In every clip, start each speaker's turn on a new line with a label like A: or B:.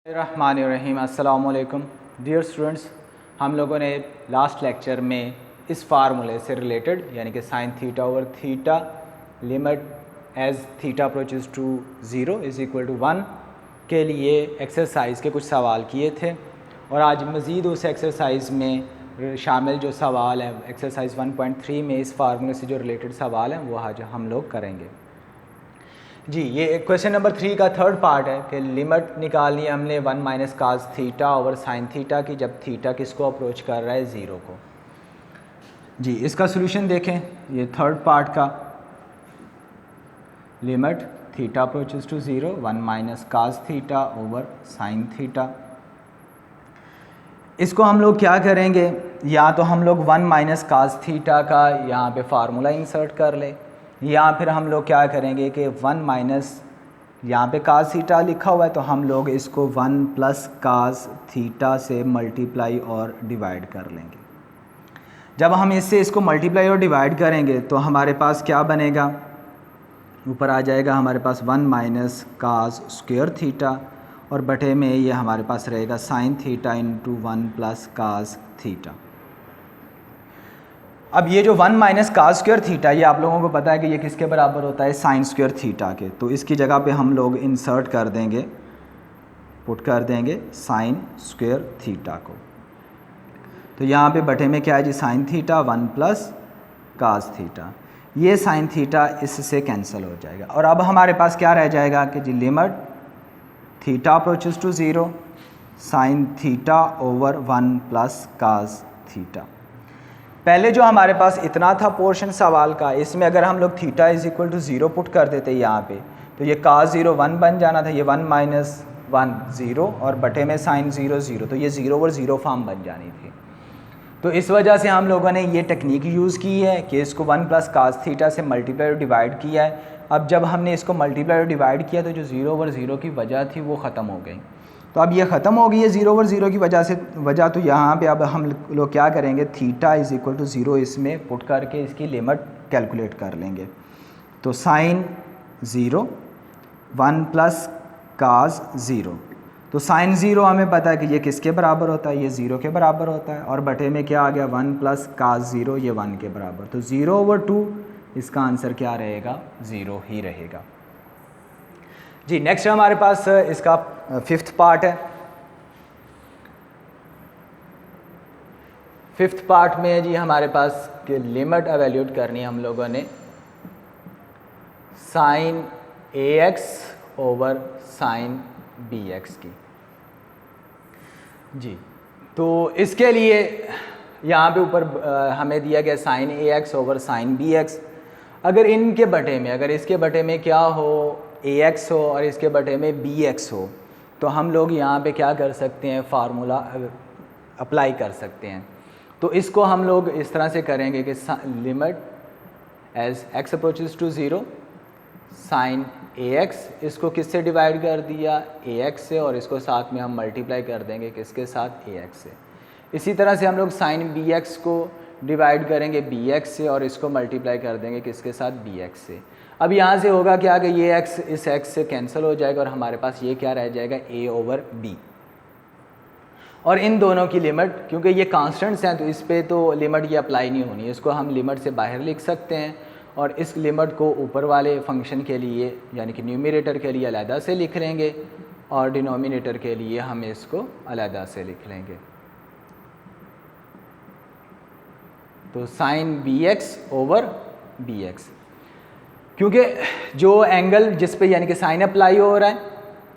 A: रहमानिर्रहीम। अस्सलाम वालेकुम dear students, हम लोगों ने लास्ट लेक्चर में इस फार्मूले से रिलेटेड यानी कि sine theta over theta limit as theta approaches to 0 is equal to 1 के लिए एक्सरसाइज के कुछ सवाल किए थे और आज मज़ीद उस एक्सरसाइज में शामिल जो सवाल हैं एक्सरसाइज 1.3 में इस फार्मूले से जो रिलेटेड सवाल हैं वो आज हम लोग करेंगे। जी, ये क्वेश्चन नंबर 3 का थर्ड पार्ट है कि लिमिट निकालनी है हमने 1 minus cos theta over sine theta की, जब थीटा किसको अप्रोच कर रहा है 0 को। जी, इसका सॉल्यूशन देखें, ये थर्ड पार्ट का limit theta approaches to 0 1 minus cos theta over sine theta. इसको हम लोग क्या करेंगे, या तो हम लोग 1 माइनस काज थीटा का यहाँ पे फार्मूला इंसर्ट कर लें, या फिर हम लोग क्या करेंगे कि 1 माइनस यहाँ पे काज थीटा लिखा हुआ है तो हम लोग इसको 1 प्लस काज थीटा से मल्टीप्लाई और डिवाइड कर लेंगे। जब हम इससे इसको मल्टीप्लाई और डिवाइड करेंगे तो हमारे पास क्या बनेगा, ऊपर आ जाएगा हमारे पास 1 माइनस काज स्क्वायर थीटा और बटे में ये हमारे पास रहेगा sine theta into 1 plus cos theta. अब ये जो 1 माइनस काज स्क्वायर थीटा, ये आप लोगों को पता है कि ये किसके बराबर होता है, साइन स्क्वायर थीटा के। तो इसकी जगह पे हम लोग इंसर्ट कर देंगे, पुट कर देंगे साइन स्क्वायर थीटा को। तो यहाँ पे बटे में क्या है जी, sine theta 1 plus cos theta. ये साइन थीटा इससे कैंसिल हो जाएगा और अब हमारे पास क्या रह जाएगा कि जी limit theta approaches to 0 sine theta over 1 plus cos theta. पहले जो हमारे पास इतना था पोर्शन सवाल का, इसमें अगर हम लोग theta is equal to 0 put कर देते यहाँ पे तो ये काज 0 1 बन जाना था, ये 1 माइनस 1 0 और बटे में साइन 0 0, तो ये 0 ओवर 0 फॉर्म बन जानी थी। तो इस वजह से हम लोगों ने ये टेक्निक यूज़ की है कि इसको 1 प्लस काज थीटा से मल्टीप्लाई और डिवाइड किया है। अब जब हमने इसको मल्टीप्लाई और डिवाइड किया तो जो 0 ओवर 0 की वजह थी वो ख़त्म हो गई। तो अब ये ख़त्म हो गई है 0 ओवर 0 की वजह तो यहाँ पे अब हम लोग क्या करेंगे, थीटा इज़ इक्वल टू 0 इसमें पुट करके इसकी लिमिट कैलकुलेट कर लेंगे। तो साइन 0 1 प्लस काज 0, तो साइन 0 हमें पता है कि ये किसके बराबर होता है, ये 0 के बराबर होता है और बटे में क्या आ गया 1 प्लस काज 0, ये 1 के बराबर। तो 0 ओवर 2 इसका आंसर क्या रहेगा, 0 ही रहेगा। जी, नेक्स्ट हमारे पास इसका फिफ्थ पार्ट है। फिफ्थ पार्ट में जी हमारे पास कि लिमिट एवेल्यूट करनी है हम लोगों ने sine AX over sine BX की। जी, तो इसके लिए यहाँ पे ऊपर हमें दिया गया sine AX over sine BX। अगर इनके बटे में, अगर इसके बटे में क्या हो AX हो और इसके बटे में BX हो, तो हम लोग यहाँ पे क्या कर सकते हैं, फार्मूला अप्लाई कर सकते हैं। तो इसको हम लोग इस तरह से करेंगे कि limit as x approaches to 0 sine AX, इसको किससे डिवाइड कर दिया, AX से, और इसको साथ में हम मल्टीप्लाई कर देंगे किसके साथ, AX से। इसी तरह से हम लोग साइन BX को डिवाइड करेंगे BX से और इसको मल्टीप्लाई कर देंगे किसके साथ, BX से। अब यहाँ से होगा क्या कि ये x इस x से कैंसिल हो जाएगा और हमारे पास ये क्या रह जाएगा, a ओवर b। और इन दोनों की लिमिट, क्योंकि ये कांस्टेंट्स हैं तो इस पे तो लिमिट ये अप्लाई नहीं होनी है, इसको हम लिमिट से बाहर लिख सकते हैं और इस लिमिट को ऊपर वाले फंक्शन के लिए यानी कि न्यूमरेटर के लिए अलहदा से लिख लेंगे और डिनोमिनेटर के लिए हम इसको अलहदा से लिख लेंगे। तो साइन BX ओवर BX, क्योंकि जो एंगल जिस पे यानी कि साइन अप्लाई हो रहा है,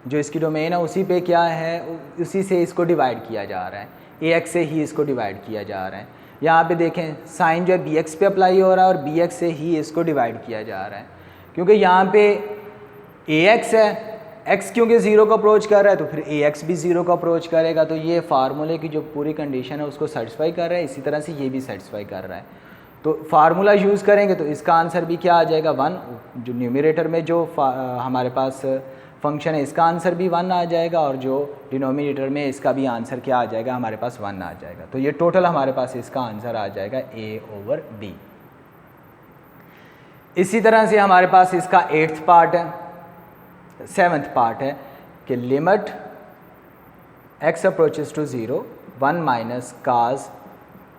A: जो इसकी डोमेन है उसी पे क्या है, उसी से इसको डिवाइड किया जा रहा है, AX से ही इसको डिवाइड किया जा रहा है। यहाँ पे देखें साइन जो है BX पे अप्लाई हो रहा है और BX से ही इसको डिवाइड किया जा रहा है, क्योंकि यहाँ पे AX है, X क्योंकि 0 को अप्रोच कर रहा है तो फिर AX भी 0 को अप्रोच करेगा। तो ये फार्मूले की जो पूरी कंडीशन है उसको सेटिस्फाई कर रहा है, इसी तरह से ये भी सेटिस्फाई कर रहा है। तो फार्मूला यूज़ करेंगे तो इसका आंसर भी क्या आ जाएगा, 1। जो न्यूमरेटर में जो हमारे पास फंक्शन है इसका आंसर भी 1 आ जाएगा और जो डिनोमिनेटर में इसका भी आंसर क्या आ जाएगा, हमारे पास 1 आ जाएगा। तो ये टोटल हमारे पास इसका आंसर आ जाएगा a ओवर b। इसी तरह से हमारे पास इसका 8th पार्ट है, 7th पार्ट है कि limit x approaches to 0 1 minus cos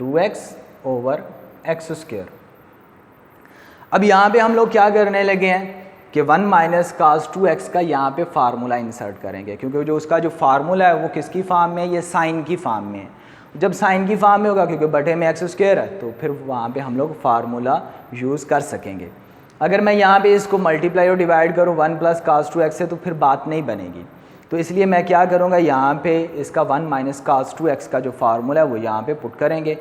A: 2x over X square. अब यहाँ पे हम लोग क्या करने लगे हैं कि 1 माइनस काज 2x का यहाँ पे फार्मूला इंसर्ट करेंगे, क्योंकि जो उसका जो फार्मूला है वो किसकी फॉर्म में है, ये साइन की फॉर्म में है। जब साइन की फॉर्म में होगा क्योंकि बटे में एक्स स्क्वायर है, तो फिर वहाँ पे हम लोग फार्मूला यूज़ कर सकेंगे। अगर मैं यहाँ पे इसको मल्टीप्लाई और डिवाइड करूँ 1 प्लस काज 2x से, तो फिर बात नहीं बनेगी। तो इसलिए मैं क्या करूँगा, यहाँ पे इसका 1 माइनस काज 2x का जो फार्मूला है वो यहाँ पे पुट करेंगे।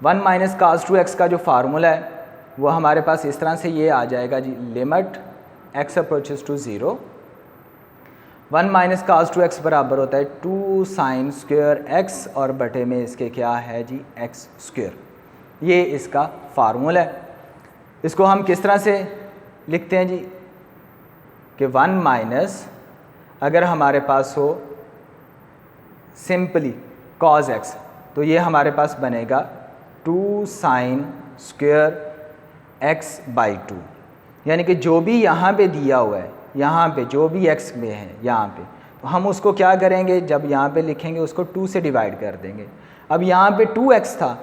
A: 1 माइनस काज 2x का जो फार्मूला है वो हमारे पास इस तरह से ये आ जाएगा जी, limit x approaches to 0 1 minus cos 2x बराबर होता है 2 साइन स्क्वायर x और बटे में इसके क्या है जी, x स्क्वायर। ये इसका फार्मूला है। इसको हम किस तरह से लिखते हैं जी कि 1 माइनस, अगर हमारे पास हो सिंपली कॉज x, तो ये हमारे पास बनेगा 2 साइन स्क्वायर x बाई 2, यानी कि जो भी यहाँ पे दिया हुआ है, यहाँ पे जो भी x में है यहाँ पे, तो हम उसको क्या करेंगे, जब यहाँ पे लिखेंगे उसको 2 से डिवाइड कर देंगे। अब यहाँ पे 2x था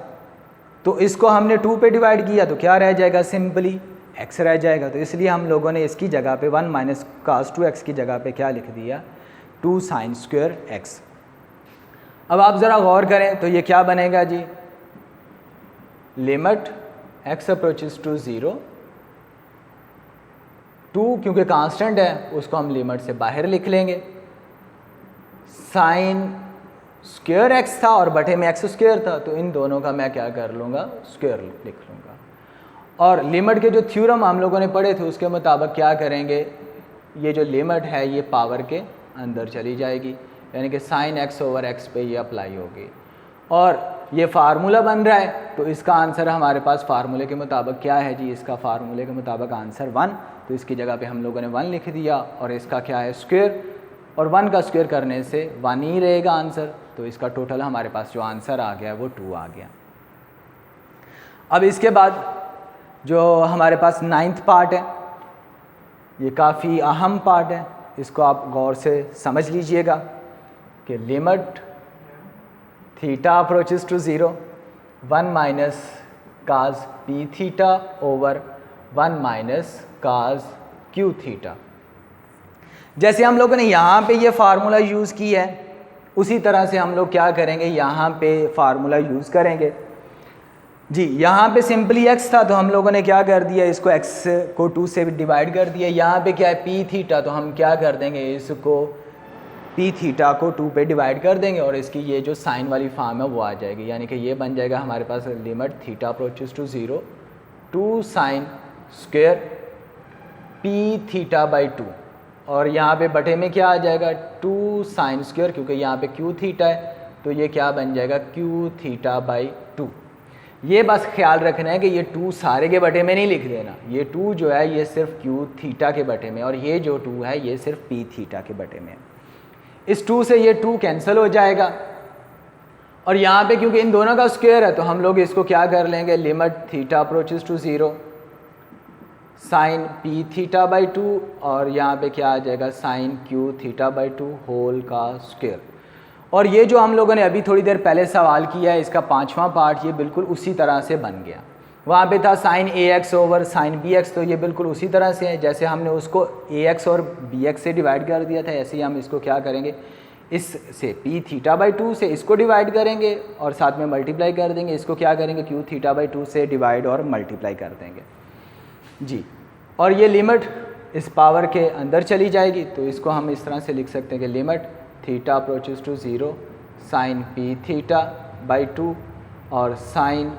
A: तो इसको हमने 2 पे डिवाइड किया तो क्या रह जाएगा, सिंपली x रह जाएगा। तो इसलिए हम लोगों ने इसकी जगह पे 1 माइनस काज 2x की जगह पे क्या लिख दिया, 2 साइन स्क्वायर x। अब आप ज़रा गौर करें तो ये क्या बनेगा जी, लिमिट x अप्रोचेस टू 0 2, क्योंकि कांस्टेंट है उसको हम लिमिट से बाहर लिख लेंगे, साइन स्क्वायर x था और बटे में x स्क्वायर था, तो इन दोनों का मैं क्या कर लूँगा, स्क्वायर लिख लूँगा। और लिमिट के जो थ्योरम हम लोगों ने पढ़े थे उसके मुताबिक क्या करेंगे, ये जो लिमिट है ये पावर के अंदर चली जाएगी, यानी कि साइन x ओवर x पे ये अप्लाई होगी। और ये फार्मूला बन रहा है तो इसका आंसर हमारे पास फार्मूले के मुताबिक क्या है जी, इसका फार्मूले के मुताबिक आंसर 1, तो इसकी जगह पे हम लोगों ने 1 लिख दिया और इसका क्या है स्क्वायर, और 1 का स्क्वायर करने से 1 ही रहेगा आंसर। तो इसका टोटल हमारे पास जो आंसर आ गया वो 2 आ गया। अब इसके बाद जो हमारे पास 9th पार्ट है, ये काफ़ी अहम पार्ट है, इसको आप गौर से समझ लीजिएगा कि limit theta approaches to 0 1 minus cos p theta over 1 minus cos q theta. जैसे हम लोगों ने यहाँ पे ये फार्मूला यूज़ किया है, उसी तरह से हम लोग क्या करेंगे, यहाँ पे फार्मूला यूज़ करेंगे जी। यहाँ पे सिंपली x था तो हम लोगों ने क्या कर दिया, इसको x को 2 से डिवाइड कर दिया। यहाँ पे क्या है p थीटा, तो हम क्या कर देंगे, इसको p थीटा को 2 पे डिवाइड कर देंगे और इसकी ये जो साइन वाली फॉर्म है वो आ जाएगी, यानी कि ये बन जाएगा हमारे पास limit theta approaches to 0 2 sine square p theta by 2, और यहाँ पे बटे में क्या आ जाएगा 2 साइन स्क्वायर, क्योंकि यहाँ पे q थीटा है तो ये क्या बन जाएगा q थीटा बाई 2। ये बस ख्याल रखना है कि ये 2 सारे के बटे में नहीं लिख देना, ये 2 जो है ये सिर्फ q थीटा के बटे में, और ये जो 2 है ये सिर्फ p थीटा के बटे में। इस 2 से ये 2 कैंसिल हो जाएगा, और यहाँ पे क्योंकि इन दोनों का स्क्वायर है तो हम लोग इसको क्या कर लेंगे, limit theta approaches to 0 sine p theta by 2, और यहाँ पे क्या आ जाएगा sine q theta by 2 whole का स्क्वायर। और ये जो हम लोगों ने अभी थोड़ी देर पहले सवाल किया है, इसका 5वां पार्ट, ये बिल्कुल उसी तरह से बन गया। वहाँ पे था sine ax over sine bx, तो ये बिल्कुल उसी तरह से है, जैसे हमने उसको ax और bx से डिवाइड कर दिया था, ऐसे ही हम इसको क्या करेंगे, इस से p थीटा बाई 2 से इसको डिवाइड करेंगे और साथ में मल्टीप्लाई कर देंगे, इसको क्या करेंगे q थीटा बाई 2 से डिवाइड और मल्टीप्लाई कर देंगे जी। और ये लिमिट इस पावर के अंदर चली जाएगी, तो इसको हम इस तरह से लिख सकते हैं कि limit theta approaches to 0 sine p theta by 2 और साइन